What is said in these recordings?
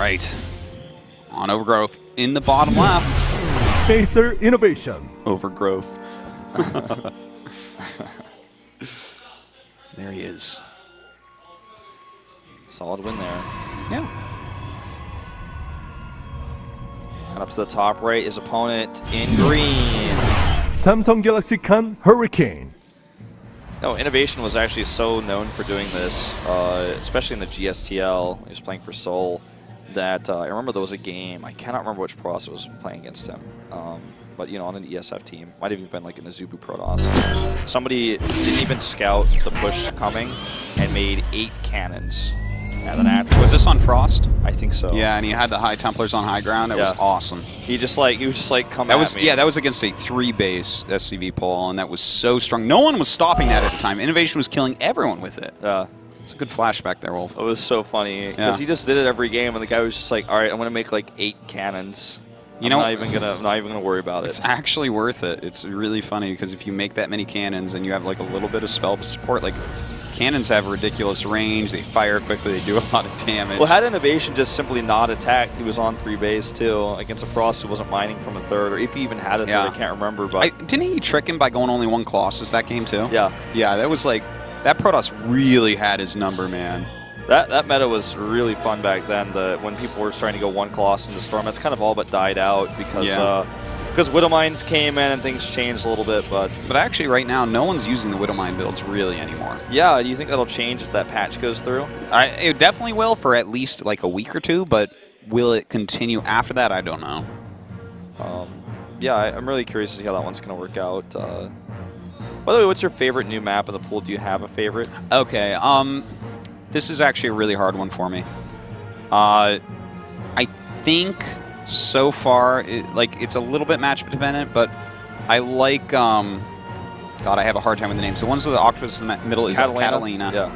right. On Overgrowth in the bottom left. Pacer Innovation. Overgrowth. There he is. Solid win there. Yeah. And up to the top right, his opponent in green. Samsung Galaxy Can Hurricane. No, Innovation was actually so known for doing this, especially in the GSTL. He was playing for Seoul. That I remember there was a game. I cannot remember which Protoss was playing against him. But you know, on an ESF team, might have even been like in a Zubu Protoss. Somebody didn't even scout the push coming and made 8 cannons. And then was this on Frost? I think so. Yeah, and he had the High Templars on high ground. It was awesome. He was just like come at me. Yeah, that was against a 3-base SCV pull, and that was so strong. No one was stopping that at the time. Innovation was killing everyone with it. Yeah. It's a good flashback there, Wolf. It was so funny because he just did it every game, and the guy was just like, "All right, I'm gonna make like 8 cannons. I'm not even gonna worry about it." It's actually worth it. It's really funny because if you make that many cannons and you have like a little bit of spell support, like cannons have ridiculous range. They fire quickly. They do a lot of damage. Well, had Innovation just simply not attacked, he was on 3 base too against a Frost who wasn't mining from a 3rd, or if he even had a 3rd, I can't remember. But didn't he trick him by going only 1 Colossus that game too? Yeah. Yeah, that was like. That Protoss really had his number, man. That meta was really fun back then. When people were starting to go 1 Colossus into Storm, that's kind of all but died out because Widowmines came in and things changed a little bit. But actually, right now, no one's using the Widowmine builds really anymore. Yeah, do you think that'll change if that patch goes through? It definitely will for at least like a week or 2, but will it continue after that? I don't know. Yeah, I'm really curious to see how that one's going to work out. By the way, what's your favorite new map in the pool? Do you have a favorite? Okay, this is actually a really hard one for me. I think so far, it's a little bit match dependent, but I like, God, I have a hard time with the names. The ones with the octopus in the middle is Catalina. Yeah.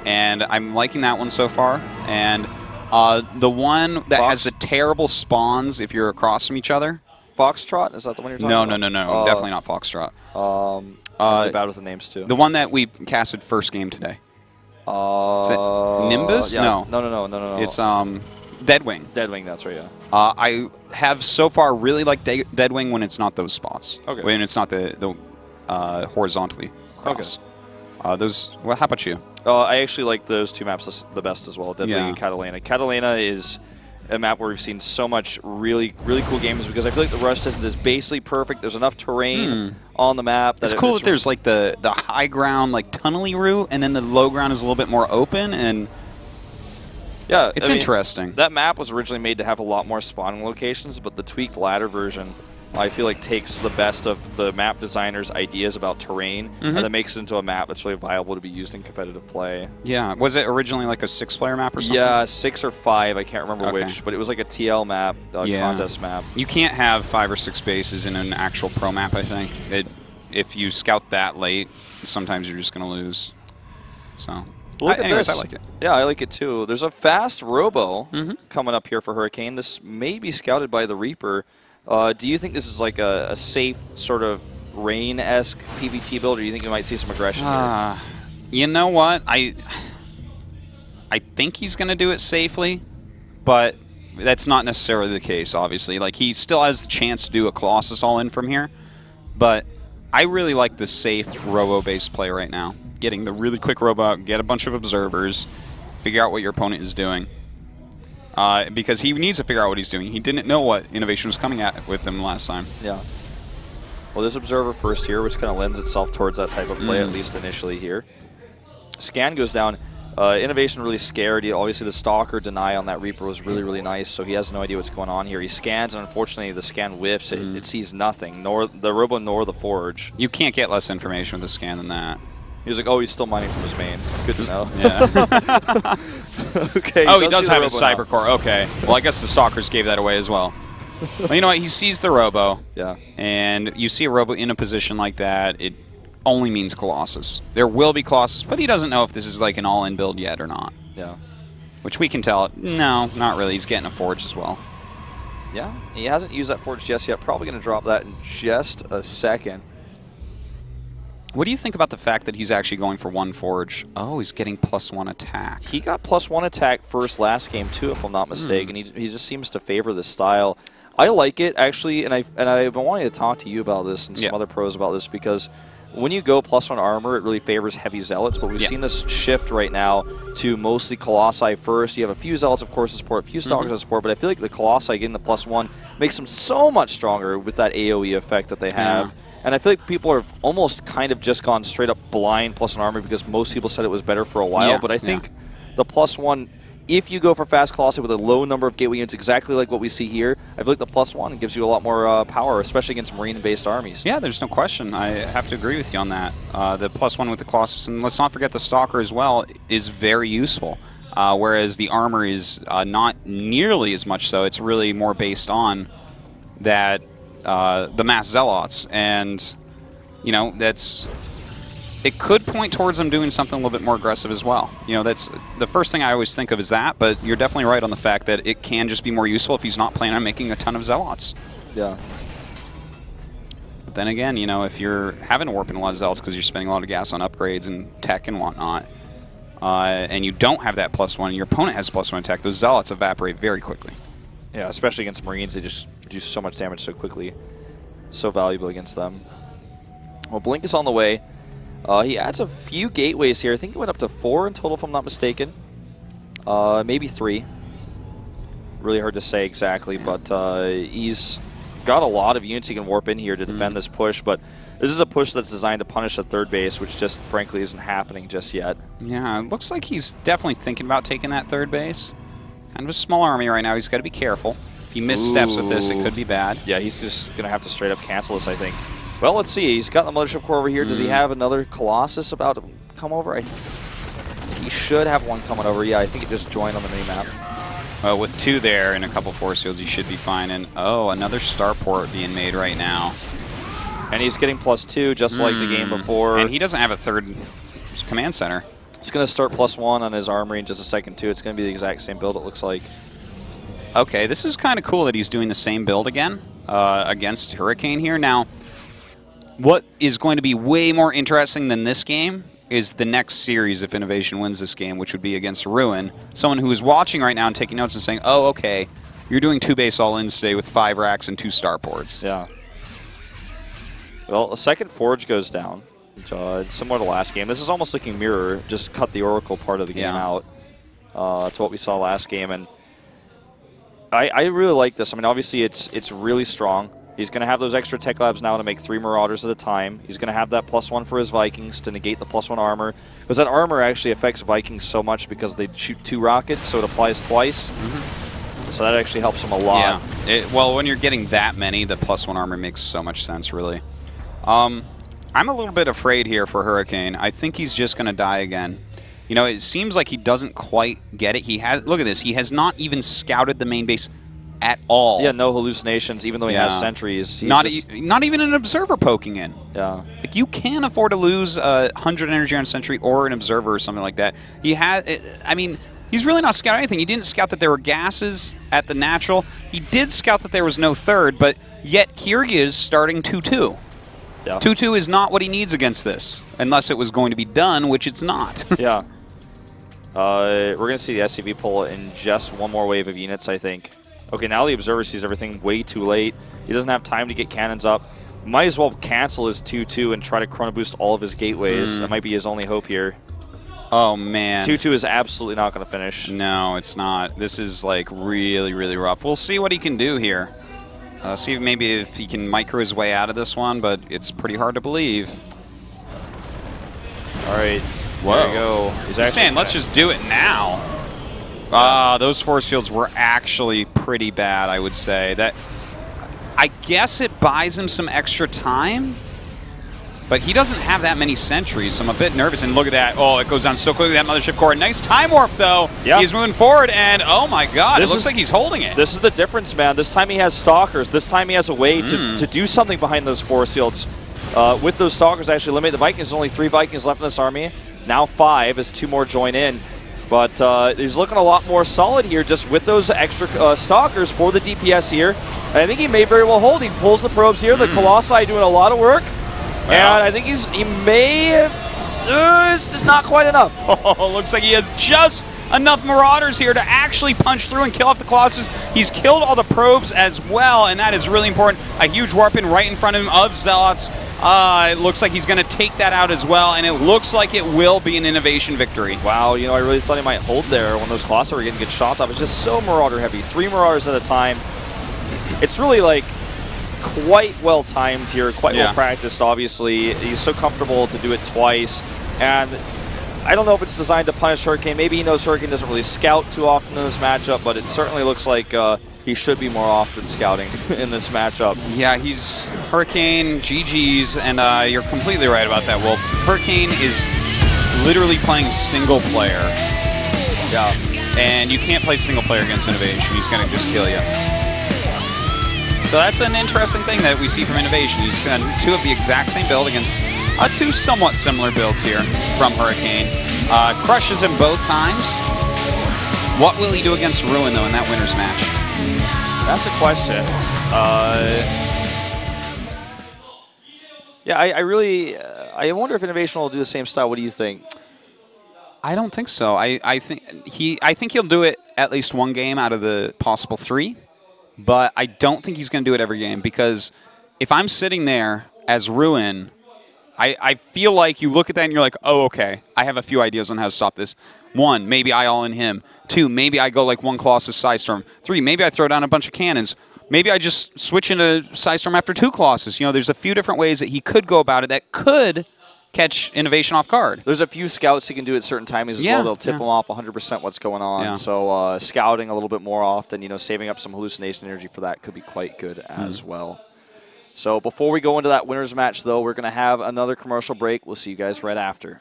And I'm liking that one so far. And the one that has the terrible spawns if you're across from each other. Foxtrot? Is that the one you're talking about? No. Definitely not Foxtrot. I'm really bad with the names, too. The one that we casted first game today. Is it Nimbus? Yeah. No. It's Deadwing. Deadwing, that's right, yeah. I have so far really liked Deadwing when it's not those spots. Okay. When it's not the horizontally cross. Okay. Well, how about you? I actually like those 2 maps the best as well, Deadwing and Catalina. Catalina is a map where we've seen so much really cool games because I feel like the rush distance is basically perfect. There's enough terrain on the map. It's cool that there's like the high ground like tunnely route, and then the low ground is a little bit more open, and yeah, it's interesting. That map was originally made to have a lot more spawning locations, but the tweaked ladder version, I feel like, takes the best of the map designers' ideas about terrain and then makes it into a map that's really viable to be used in competitive play. Yeah. Was it originally like a 6-player map or something? Yeah, 6 or 5. I can't remember which, but it was like a TL map, contest map. You can't have 5 or 6 bases in an actual pro map, I think. If you scout that late, sometimes you're just going to lose. So, anyways, I like it. Yeah, I like it too. There's a fast Robo coming up here for Hurricane. This may be scouted by the Reaper. Do you think this is like a safe sort of Rain-esque PvT build, or do you think you might see some aggression here? You know what? I think he's going to do it safely, but that's not necessarily the case, obviously. Like, he still has the chance to do a Colossus all-in from here, but I really like the safe Robo-based play right now. Getting the really quick Robo out, get a bunch of observers, figure out what your opponent is doing. Because he needs to figure out what he's doing. He didn't know what Innovation was coming at with him last time. Yeah. Well, this Observer first here, which kind of lends itself towards that type of play, at least initially here. Scan goes down. Innovation really scared. Obviously, the Stalker deny on that Reaper was really nice, so he has no idea what's going on here. He scans, and unfortunately, the scan whiffs. It sees nothing, nor the Robo nor the Forge. You can't get less information with the scan than that. He was like, oh, he's still mining from his main. Good to know. Yeah. Okay. Oh, he does have his Cyber Core. Okay. Well, I guess the Stalkers gave that away as well. Well, you know what? He sees the Robo. Yeah. And you see a Robo in a position like that, it only means Colossus. There will be Colossus, but he doesn't know if this is like an all-in build yet or not. Yeah. Which we can tell. No, not really. He's getting a Forge as well. Yeah. He hasn't used that Forge just yet. Probably going to drop that in just a second. What do you think about the fact that he's actually going for 1 forge? Oh, he's getting +1 attack. He got +1 attack first last game too, if I'm not mistaken. He just seems to favor this style. I like it actually, and I've been wanting to talk to you about this and some other pros about this, because when you go +1 armor, it really favors heavy zealots. But we've seen this shift right now to mostly Colossi first. You have a few zealots, of course, to support, a few stalkers to support, but I feel like the Colossi getting the +1 makes them so much stronger with that AoE effect that they have. And I feel like people have almost kind of just gone straight up blind +1 armor because most people said it was better for a while. But I think the +1, if you go for fast Colossi with a low number of gateway units, exactly like what we see here, I feel like the +1 gives you a lot more power, especially against marine-based armies. Yeah, there's no question. I have to agree with you on that. The +1 with the Colossus, and let's not forget the Stalker as well, is very useful. Whereas the armor is not nearly as much so. It's really more based on that the mass zealots, and you know, it could point towards them doing something a little bit more aggressive as well. You know, that's the first thing I always think of is that, but you're definitely right on the fact that it can just be more useful if he's not planning on making a ton of zealots. Yeah. But then again, you know, if you're having to warp in a lot of zealots because you're spending a lot of gas on upgrades and tech and whatnot, and you don't have that +1, and your opponent has +1 attack, those zealots evaporate very quickly. Yeah, especially against marines, they just do so much damage so quickly. So valuable against them. Well, Blink is on the way. He adds a few gateways here. I think he went up to 4 in total, if I'm not mistaken. Maybe 3. Really hard to say exactly, but he's got a lot of units he can warp in here to defend this push, but this is a push that's designed to punish the third base, which just frankly isn't happening just yet. Yeah, it looks like he's definitely thinking about taking that third base. Kind of a small army right now. He's got to be careful. If he missteps with this, it could be bad. Yeah, he's just going to have to straight up cancel this, I think. Well, let's see. He's got the Mothership Core over here. Does he have another Colossus about to come over? He should have one coming over. Yeah, I think it just joined on the mini-map. Well, with 2 there and a couple force fields, he should be fine. And, oh, another starport being made right now. And he's getting +2, just like the game before. And he doesn't have a third command center. He's going to start +1 on his armory in just a second, too. It's going to be the exact same build, it looks like. Okay, this is kind of cool that he's doing the same build again against Hurricane here. Now, what is going to be way more interesting than this game is the next series if Innovation wins this game, which would be against Ruin. Someone who is watching right now and taking notes and saying, oh, okay, you're doing 2 base all-ins today with 5 racks and 2 starports. Yeah. Well, a second forge goes down. Similar to last game. This is almost looking mirror, just cut the Oracle part of the game out to what we saw last game. And I really like this. I mean, obviously, it's really strong. He's going to have those extra tech labs now to make 3 Marauders at a time. He's going to have that +1 for his Vikings to negate the +1 armor. Because that armor actually affects Vikings so much because they shoot 2 rockets, so it applies twice. So that actually helps him a lot. Yeah. Well, when you're getting that many, the +1 armor makes so much sense, really. I'm a little bit afraid here for Hurricane. I think he's just going to die again. You know, it seems like he doesn't quite get it. He has. Look at this. He has not even scouted the main base at all. Yeah, no hallucinations, even though he has sentries. Not even an observer poking in. Yeah. Like, you can afford to lose 100 energy on a sentry or an observer or something like that. He has. I mean, he's really not scouting anything. He didn't scout that there were gases at the natural. He did scout that there was no third, but yet here he is starting 2-2. Yeah. 2-2 is not what he needs against this, unless it was going to be done, which it's not. Yeah. We're going to see the SCV pull in just one more wave of units, I think. Okay, now the Observer sees everything way too late. He doesn't have time to get cannons up. Might as well cancel his 2-2 and try to chrono boost all of his gateways. That might be his only hope here. Oh, man. 2-2 is absolutely not going to finish. No, it's not. This is, like, really, really rough. We'll see what he can do here. See maybe if he can micro his way out of this one, but it's pretty hard to believe. All right. Whoa. There you go. He's saying, let's just do it now. Those force fields were actually pretty bad, I would say. I guess it buys him some extra time, but he doesn't have that many sentries, so I'm a bit nervous. And look at that. Oh, it goes down so quickly, that Mothership Core. Nice time warp, though. Yep. He's moving forward, and oh my god, it looks like he's holding it. This is the difference, man. This time he has Stalkers. This time he has a way to do something behind those force fields. With those Stalkers, actually eliminate the Vikings. There's only 3 Vikings left in this army. Now 5 as 2 more join in. But he's looking a lot more solid here just with those extra Stalkers for the DPS here. And I think he may very well hold. He pulls the probes here. The Colossi doing a lot of work. And I think he may have, it's just not quite enough. Oh, looks like he has just enough Marauders here to actually punch through and kill off the Colossus. He's killed all the probes as well, and that is really important. A huge warp in right in front of him of Zealots. It looks like he's going to take that out as well, and it looks like it will be an innovation victory. Wow, you know, I really thought he might hold there when those Colossi were getting good shots off. It's just so Marauder heavy. 3 Marauders at a time. It's really like quite well timed here, quite well practiced, obviously. He's so comfortable to do it twice. And I don't know if it's designed to punish Hurricane. Maybe he knows Hurricane doesn't really scout too often in this matchup, but it certainly looks like he should be more often scouting in this matchup. Yeah, he's Hurricane, GG's, and you're completely right about that, Wolf. Hurricane is literally playing single player. Yeah. And you can't play single player against Innovation. He's going to just kill you. So that's an interesting thing that we see from Innovation. He's got 2 of the exact same build against 2 somewhat similar builds here from Hurricane. Crushes him both times. What will he do against Ruin, though, in that winner's match? That's a question. Yeah, I really, I wonder if Innovation will do the same style. What do you think? I don't think so. I think he'll do it at least 1 game out of the possible 3, but I don't think he's going to do it every game, because if I'm sitting there as Ruin, I feel like you look at that and you're like, oh, okay, I have a few ideas on how to stop this. 1, maybe I all in him. 2, maybe I go like 1 Colossus Psystorm. 3, maybe I throw down a bunch of cannons. Maybe I just switch into Psystorm after 2 Colossus. You know, there's a few different ways that he could go about it that could catch Innovation off guard. There's a few scouts he can do at certain timings as well. They'll tip him off 100% what's going on. Yeah. So scouting a little bit more often, you know, saving up some hallucination energy for that could be quite good as well. So before we go into that winner's match, though, we're going to have another commercial break. We'll see you guys right after.